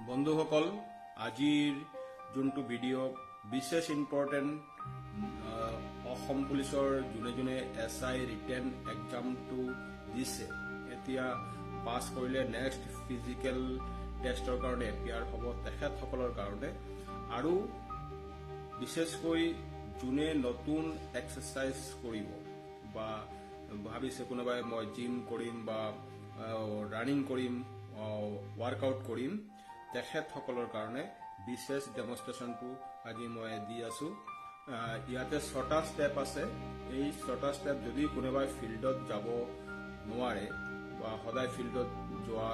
বন্ধুসকল, আজিৰ যোনটো ভিডিঅ' বিশেষ ইম্পৰ্টেণ্ট অসম পুলিচৰ যোনে SI ৰিটেন এক্সামটো দিছে, এতিয়া পাছ কৰিলে নেক্সট ফিজিকেল টেষ্টৰ কাৰণে এপিয়াৰ হ'ব তেখেতসকলৰ কাৰণে, আৰু বিশেষকৈ যোনে নতুন এক্সাৰচাইজ কৰিব বা ভাবিছে কোনোবাই মই জিম কৰিম বা ৰানিং কৰিম, ৱাৰ্কআউট কৰিম, তেখেতসকলৰ কাৰণে বিশেষ ডেমনষ্ট্ৰেশ্যনটো আজি মই দি আছো। ইয়াতে 6টা ষ্টেপ আছে। এই 6টা ষ্টেপ যদি কোনোবাই ফিল্ডত যাব নোৱাৰে বা সদায় ফিল্ডত যোৱা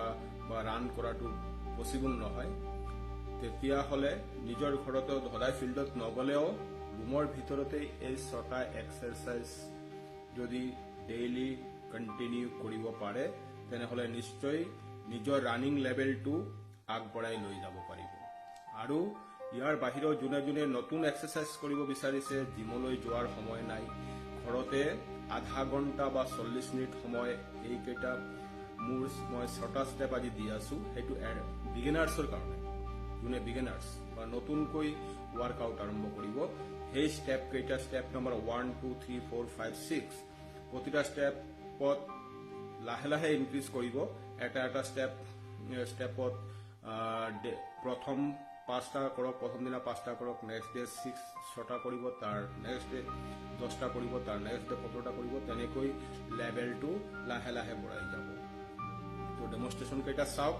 বা ৰান কৰাটো পচিবল নহয়, তেতিয়াহ'লে নিজৰ ঘৰতে সদায় ফিল্ডত নগ'লেও ৰুমৰ ভিতৰতেই এই 6টা এক্সাৰচাইজ যদি ডেইলি কণ্টিনিউ কৰিব পাৰে, তেনেহ'লে নিশ্চয় নিজৰ ৰানিং লেভেলটো আগবঢ়াই লৈ যাব পাৰিব। আৰু ইয়াৰ বাহিৰেও যোনে নতুন এক্সাৰচাইজ কৰিব বিচাৰিছে, জিমলৈ যোৱাৰ সময় নাই, ঘৰতে আধা ঘণ্টা বা 40 মিনিট সময় এইকেইটা মই 6টা ষ্টেপ আজি দি আছো। সেইটো বিগিনাৰ্ছৰ কাৰণে, যোনে বিগিনাৰ্ছ বা নতুনকৈ ৱাৰ্কআউট আৰম্ভ কৰিব, সেই ষ্টেপ কেইটা ষ্টেপ নম্বৰ 1, 2, 3, 4, 5, 6 প্ৰতিটা ষ্টেপত লাহে লাহে ইনক্ৰিজ কৰিব। এটা ষ্টেপত প্ৰথম 5টা কৰক, প্ৰথম দিনা 5টা কৰক, নেক্সট ডে 6টা কৰিব, তাৰ নেক্সট ডে 10টা কৰিব, তাৰ নেক্সট ডে 15টা কৰিব, তেনেকৈ লেভেলটো লাহে লাহে বঢ়াই যাব। তো ডেমনষ্ট্ৰেশ্যন কেইটা চাওক।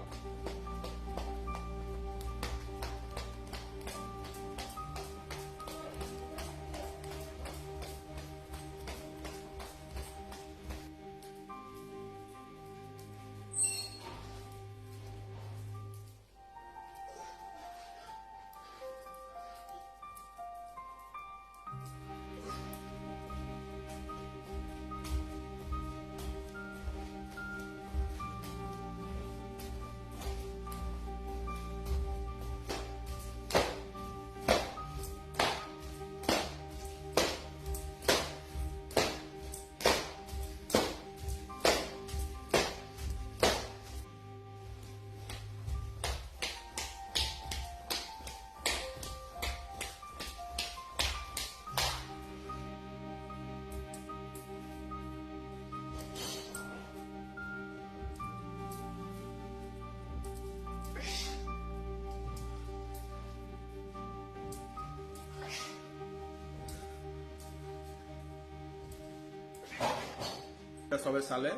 সবে চালে,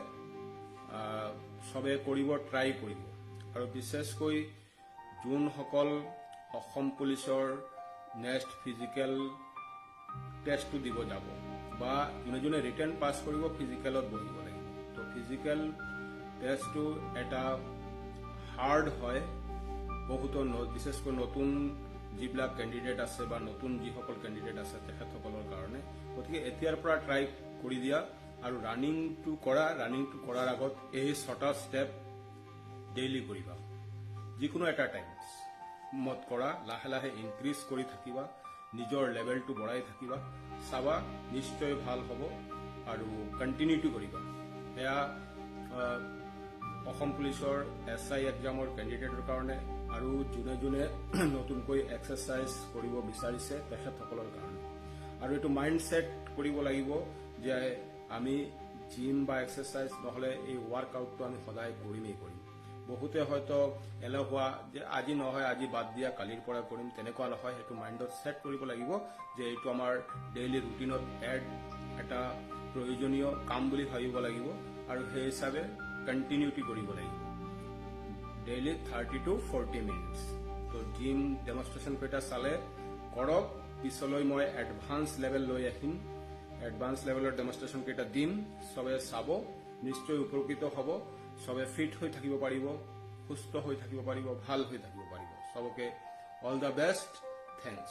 সবে কৰিব, ট্ৰাই কৰিব। আৰু বিশেষকৈ যোনসকল অসম পুলিচৰ নেক্সট ফিজিকেল টেষ্টটো দিব যাব বা যোনে ৰিটেন পাছ কৰিব, ফিজিকেলত বহিব লাগিব। তো ফিজিকেল টেষ্টটো এটা হাৰ্ড হয় বহুতো, বিশেষকৈ নতুন যিবিলাক কেণ্ডিডেট আছে বা নতুন যিসকল কেণ্ডিডেট আছে তেখেতসকলৰ কাৰণে। গতিকে এতিয়াৰ পৰা ট্ৰাই কৰি দিয়া আৰু ৰানিংটো কৰাৰ আগত এই 6টা ষ্টেপ ডেইলি কৰিবা। যিকোনো এটা টাইমত কৰা, লাহে লাহে ইনক্ৰিজ কৰি থাকিবা, নিজৰ লেভেলটো বঢ়াই থাকিবা, চাবা নিশ্চয় ভাল হ'ব আৰু কণ্টিনিউটো কৰিবা। এয়া অসম পুলিচৰ SI এক্সামৰ কেণ্ডিডেটৰ কাৰণে আৰু যোনে নতুনকৈ এক্সাৰচাইজ কৰিব বিচাৰিছে তেখেতসকলৰ কাৰণে। আৰু এইটো মাইণ্ড ছেট কৰিব লাগিব যে আমি জিম বা এক্সাৰচাইজ নহ'লে এই ৱাৰ্কআউটটো আমি সদায় কৰিমেই কৰিম। বহুতে হয়তো এলেহুৱা যে আজি নহয়, আজি বাদ দিয়া, কালিৰ পৰা কৰিম, তেনেকুৱা নহয়। সেইটো মাইণ্ডত ছেট কৰিব লাগিব যে এইটো আমাৰ ডেইলি ৰুটিনত এটা প্ৰয়োজনীয় কাম বুলি ভাবিব লাগিব আৰু সেই হিচাপে কণ্টিনিউটি কৰিব লাগিব। Daily 30 to 40 minutes. তো জিম ডেমনষ্ট্ৰেশ্যন কেইটা চালে কৰক, পিছলৈ মই এডভান্স লেভেল লৈ আহিম, এডভান্স লেভেলৰ ডেমনষ্ট্ৰেশ্যন কেইটা দিম, সবে চাব, নিশ্চয় উপকৃত হ'ব, সবে ফিট হৈ থাকিব পাৰিব, সুস্থ হৈ থাকিব পাৰিব, ভাল হৈ থাকিব পাৰিব। সবকে অল দ্য বেষ্ট, থেংকছ।